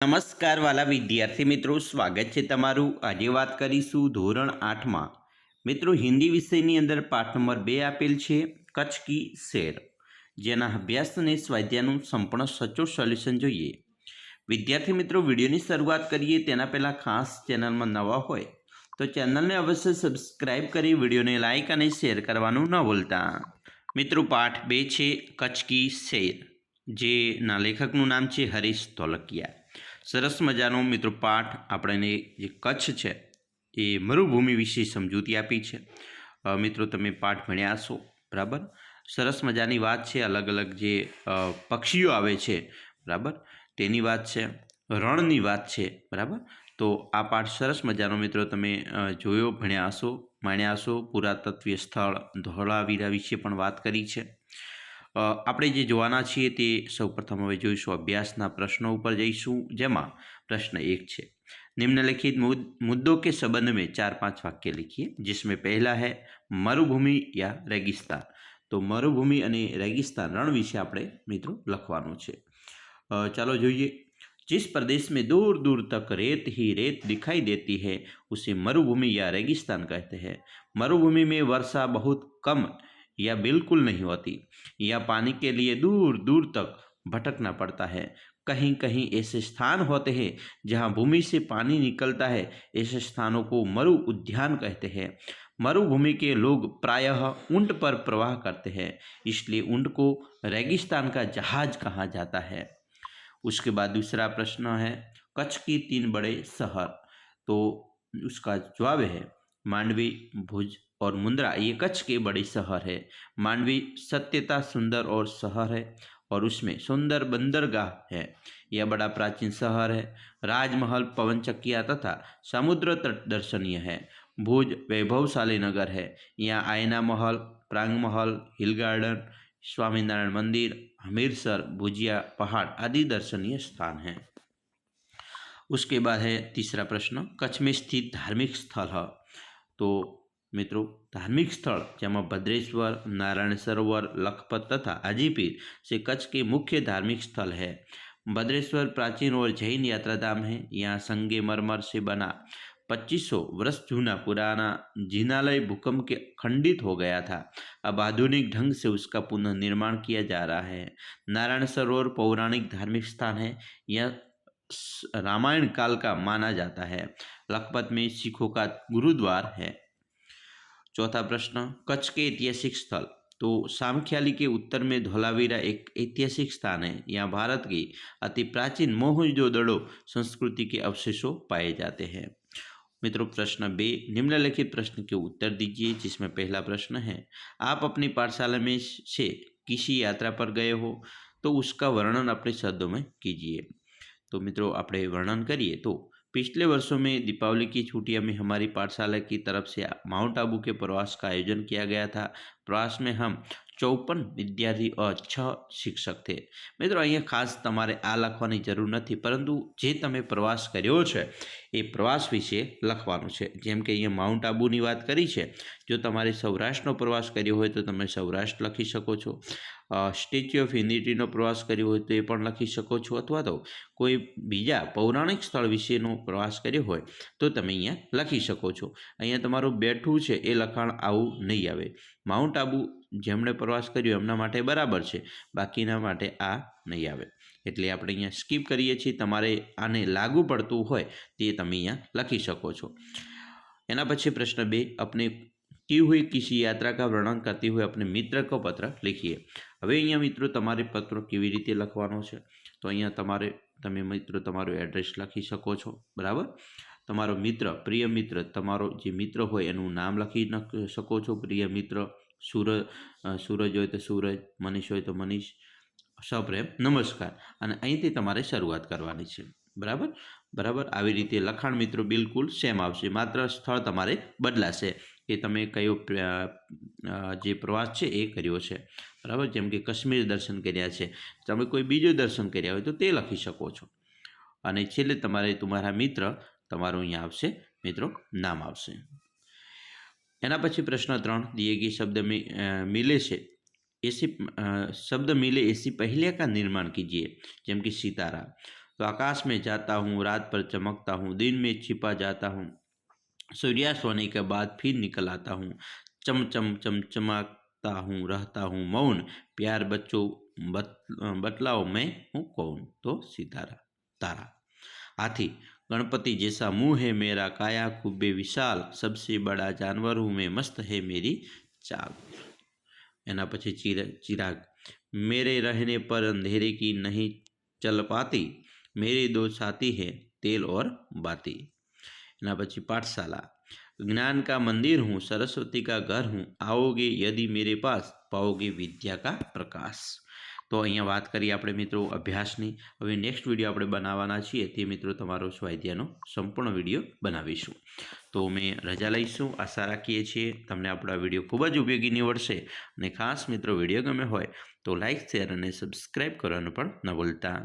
નમસ્કાર વાલા વિદ્યાર્થી મિત્રો, સ્વાગત છે તમારું। આજે વાત કરીશું ધોરણ 8માં મિત્રો હિન્દી વિષયની અંદર પાઠ નંબર 2 આપેલ છે કચ્છ કી શેર, જેના અભ્યાસ અને સ્વાધ્યાયનું સંપૂર્ણ સચોટ સોલ્યુશન જોઈએ। વિદ્યાર્થી મિત્રો, વિડીયોની શરૂઆત કરીએ તેના પહેલાં ખાસ ચેનલમાં નવા હોય તો ચેનલને અવશ્ય સબસ્ક્રાઇબ કરી વિડીયોને લાઇક અને શેર કરવાનું ન ભૂલતા। મિત્રો પાઠ 2 છે કચ્છ કી શેર, જેના લેખકનું નામ છે હરીશ ધોલકિયા। સરસ મજાનો મિત્રો પાઠ આપણને જે કચ્છ છે એ મરુભૂમિ વિશે સમજૂતી આપી છે। મિત્રો તમે પાઠ ભણ્યા હશો, બરાબર। સરસ મજાની વાત છે, અલગ અલગ જે પક્ષીઓ આવે છે, બરાબર, તેની વાત છે, રણની વાત છે, બરાબર। તો આ પાઠ સરસ મજાનો મિત્રો તમે જોયો, ભણ્યા હશો, માણ્યા હશો। પુરાતત્વીય સ્થળ ધોળાવીરા વિશે પણ વાત કરી છે। આપણે જે જોવાના છીએ તે સૌપ્રથમ હવે જોઈશું અભ્યાસના પ્રશ્નો ઉપર જઈશું, જેમાં प्रश्न 1 છે, निम्नलिखित मुद्दों के संबंध में 4-5 वाक्य लिखिए, जिसमें पहला है मरुभूमि या रेगिस्तान। तो मरुभूमि અને रेगिस्तान रण વિશે આપણે મિત્રો લખવાનું છે। ચાલો જોઈએ। जिस प्रदेश में दूर दूर तक रेत ही रेत दिखाई देती है उसे मरुभूमि या रेगिस्तान कहते हैं। मरुभूमि में वर्षा बहुत कम या बिल्कुल नहीं होती, या पानी के लिए दूर दूर तक भटकना पड़ता है। कहीं कहीं ऐसे स्थान होते हैं जहां भूमि से पानी निकलता है, ऐसे स्थानों को मरु उद्यान कहते हैं। मरुभूमि के लोग प्रायः ऊंट पर प्रवाह करते हैं, इसलिए ऊंट को रेगिस्तान का जहाज कहा जाता है। उसके बाद दूसरा प्रश्न है, कच्छ की 3 बड़े शहर। तो उसका जवाब है मांडवी, भुज और मुंद्रा, ये कच्छ के बड़े शहर है। मांडवी सत्यता सुंदर और शहर है, और उसमें सुंदर बंदरगाह है, यह बड़ा प्राचीन शहर है। राजमहल, पवन चक्किया तथा समुद्र तट दर्शनीय है। भुज वैभवशाली नगर है, यहाँ आयना महल, प्रांग महल, हिल गार्डन, स्वामीनारायण मंदिर, हमीरसर, भुजिया पहाड़ आदि दर्शनीय स्थान हैं। उसके बाद है तीसरा प्रश्न, कच्छ में स्थित धार्मिक स्थल है। तो मित्रों धार्मिक स्थल जेमा भद्रेश्वर, नारायण सरोवर, लखपत तथा हाजीपीर से कच्छ के मुख्य धार्मिक स्थल है। भद्रेश्वर प्राचीन और जैन यात्राधाम है। यहाँ संगमरमर से बना 2500 वर्ष जूना पुराना जिनालय भूकंप के खंडित हो गया था। अब आधुनिक ढंग से उसका पुनर्निर्माण किया जा रहा है। नारायण सरोवर पौराणिक धार्मिक स्थान है, यह रामायण काल का माना जाता है। लखपत में सिखों का गुरुद्वार है। चौथा प्रश्न, कच्छ के ऐतिहासिक स्थल। तो सामख्याली के उत्तर में धोलावीरा एक ऐतिहासिक स्थान है। यहाँ भारत की अति प्राचीन मोहनजोदड़ो संस्कृति के अवशेषों पाए जाते हैं। मित्रों प्रश्न 2, निम्नलिखित प्रश्न के उत्तर दीजिए, जिसमें पहला प्रश्न है, आप अपनी पाठशाला में से किसी यात्रा पर गए हो तो उसका वर्णन अपने शब्दों में कीजिए। तो मित्रों આપણે વર્ણન કરીએ तो पिछले वर्षों में दीपावली की छुट्टियों में हमारी पाठशाला की तरफ से माउंट आबू के प्रवास का आयोजन किया गया था। प्रवास में हम 54 विद्यार्थी और 6 शिक्षक थे। मित्रों अहीं खास तमारे आ लखवानी जरूर नहीं, परंतु जे तमे प्रवास कर्यो छे ए प्रवास विषे लखवानुं छे। जेम के अहीं माउंट आबूनी वात करी छे, जो तमारे सौराष्ट्रनो प्रवास कर्यो होय तो तमे सौराष्ट्र लखी शको छो। स्टेच्यू ऑफ यूनिटीनो प्रवास कर्यो होय तो ए पण लखी शको छो, अथवा तो कोई बीजा पौराणिक स्थळ विशेनो प्रवास कर्यो होय तो तमे अहींया लखी शको छो। अहींया तमारुं बेठुं छे ए लखाण आवुं नहीं आवे। माउंट आबू जेमणे प्रवास कर्यो एमना माटे बराबर छे, बाकीना माटे आ नहीं आवे, एटले आपणे अहींया स्कीप करीए छीए। तमारे आने लागू पड़तुं होय ते तमे अहींया लखी शको छो। एना पछी प्रश्न 2, अपने की हुई किसी यात्रा का वर्णन करते हुए अपने मित्र को पत्र लिखिए। हवे अहींया मित्रों तमारे पत्र केवी रीते लखवानो छे, तो अहींया तमारे तमे मित्रों तमारुं एड्रेस लखी शको छो, बराबर। तमारो मित्र, प्रिय मित्र, तमारो जे मित्र होय एनुं नाम लखी शको छो। प्रिय मित्र सूरज होय तो सूरज, मनीष होय तो मनीष, सप्रेम नमस्कार, अने અહીંથી તમારે શરૂઆત કરવાની છે, બરાબર। બરાબર આવી રીતે લખાણ મિત્રો બિલકુલ સેમ આવશે, માત્ર સ્થળ તમારે બદલાશે કે તમે કયો જે પ્રવાસ છે એ કર્યો છે, બરાબર। જેમ કે કાશ્મીર દર્શન કર્યા છે, તમે કોઈ બીજો દર્શન કર્યા હોય તો તે લખી શકો છો। અને છેલ્લે તમારે તમારા મિત્ર તમારું અહીંયા આવશે મિત્રો નામ આવશે। એના પછી પ્રશ્ન 3, दिए गए शब्द में मिले से ऐसी शब्द मिले ऐसी पहलिया का निर्माण कीजिए। જેમ કે સિતારા, तो आकाश में जाता हूँ, रात पर चमकता हूँ, दिन में छिपा जाता हूँ, सूर्यास्त होने के बाद फिर निकल आता हूँ, चम चम चमचमाता हूँ, रहता हूँ मौन, प्यार बच्चों बतलाओ मैं हूँ कौन? तो सितारा, तारा। हाथी, गणपति जैसा मुंह है मेरा, काया खूबे विशाल, सबसे बड़ा जानवर हूँ मैं, मस्त है मेरी चाल। एना पछी चिराग, मेरे रहने पर अंधेरे की नहीं चल पाती, मेरे दो साथी हैं तेल और बाती। एना पछी पाठशाला, ज्ञान का मंदिर हूँ, सरस्वती का घर हूँ, आओगे यदि मेरे पास पाओगे विद्या का प्रकाश। तो अहींया बात करिए આપણે મિત્રો અભ્યાસની। હવે નેક્સ્ટ વિડીયો આપણે બનાવવાના છીએ તે મિત્રો તમારો સ્વાધ્યાયનો સંપૂર્ણ વિડીયો બનાવીશું। તો અમે રજા લઈશું। આશા રાખીએ છીએ તમને આપણો આ વિડીયો ખૂબ જ ઉપયોગી નીવડશે અને ખાસ મિત્રો વિડીયો ગમે હોય તો લાઇક શેર અને સબસ્ક્રાઈબ કરવાનું પણ ન ભૂલતા।